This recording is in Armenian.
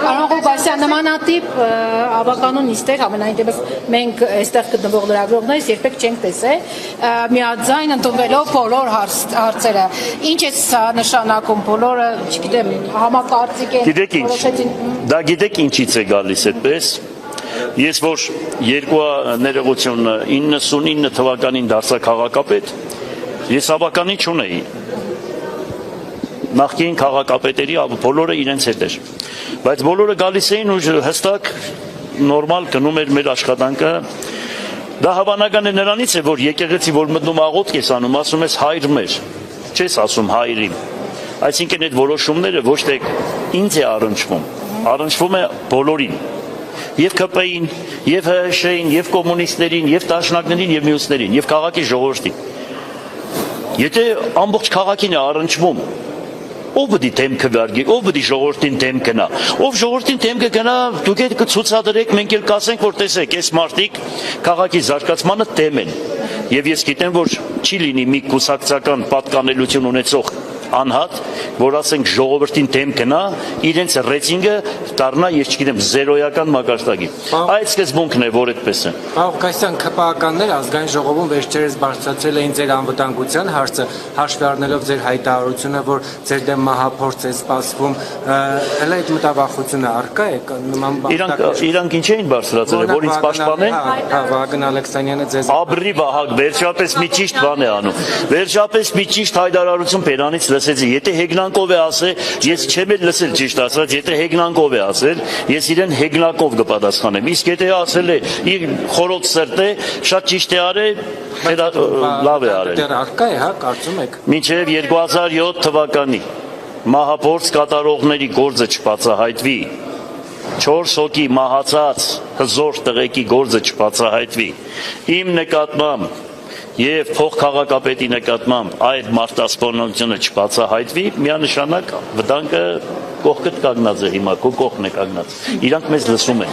Պարոն Ղուկասյան, նմանատիպ ավականուն նիստեր ամենայն դեպս մենք այստեղ գտնվող լրագրողներս երբեք չենք տեսել, միաձայն ընդունվելով բոլոր հարցերը։ Ինչ է սա նշանակում, բոլորը, չգիտեմ, համակարծիք են որոշեցին։ Դա գիտեք ինչից է գալիս այդպես։ Ես որ երկու ներողություն 99 թվականին դարձա քաղաքապետ, ես ավականին չունեի։ Նախկին քաղաքապետերի բոլորը իրենց հետ էր, բայց բոլորը գալիս էին ու հստակ նորմալ գնում էր մեր աշխատանքը։ Դա հավանական է նրանից է, որ եկեղեցի որ մտնում աղոթք ես անում, ասում ես հայր մեր, չես ասում հայրիմ։ Այսինքն այդ որոշումները ոչ թե ինձ է առնչվում է բոլորին, եւ ԿՊ-ին, եւ ՀՀՇ-ին, եւ կոմունիստներին, եւ դաշնակներին, եւ մյուսներին, եւ քաղաքի ժողովրդին։ Եթե ամբողջ քաղաքին է առնչվում, ով պիտի դեմ քվարկի, ով պիտի ժողովրդին դեմ գնա, ով ժողովրդին դեմ կգնա, դուք եք կցուցադրեք, մենք էլ կասենք, որ տեսեք, այս մարդիկ քաղաքի զարգացմանը դեմ են։ Եվ ես գիտեմ, որ չի լինի մի կուսակցական պատկանելություն ունեցող անհատ, որ ասենք ժողովրդին դեմ գնա, իրենց ռեյտինգը դառնա, ես չգիտեմ, զերոյական մակարդակի։ Այդ սկզբունքն է, որ այդպես է։ Պարոն Ղուկասյան, ԿՊԱ-ականներ ազգային ժողովում վերջերս բարձրացրել էին ձեր անվտանգության հարցը, հաշվի առնելով ձեր հայտարարությունը, որ ձեր դեմ մահափորձ է սպասվում, հələ այդ մտավախությունը առկա է նման բան։ Իրանք ինչ էին բարձրացրել, որ ինձ պաշտպանեն։ Վահագն Ալեքսանյանը ձեզ Աբրի Վահագ, վերջապես մի ճիշտ բան է անում։ Վերջապես մի ճիշտ հայտարարություն բերանից լսեցի։ Եթե հեգնանքով է ասել, ես չեմ էլ լսել ճիշտ ասած, եթե հեգնանքով է ասել, ես իրեն հեգնակով կպատասխանեմ։ Իսկ եթե ասել է իր խորոց սրտե, շատ ճիշտ է արել, լավ է արել։ Դեռ առկա է, հա, կարծում եք։ Մինչև 2007 թվականի մահափորձ կատարողների գործը չբացահայտվի, 4 հոգի մահացած հզոր տղեկի գործը չբացահայտվի, իմ նկատմամբ եւ փոխքաղաքապետի նկատմամբ այդ մարտահրավերությունը չբացահայտվի, միանշանակ վտանգը կողքդ կանգնած է հիմա, քո կողքն է կանգնած։ Իրանք մեզ լսում են։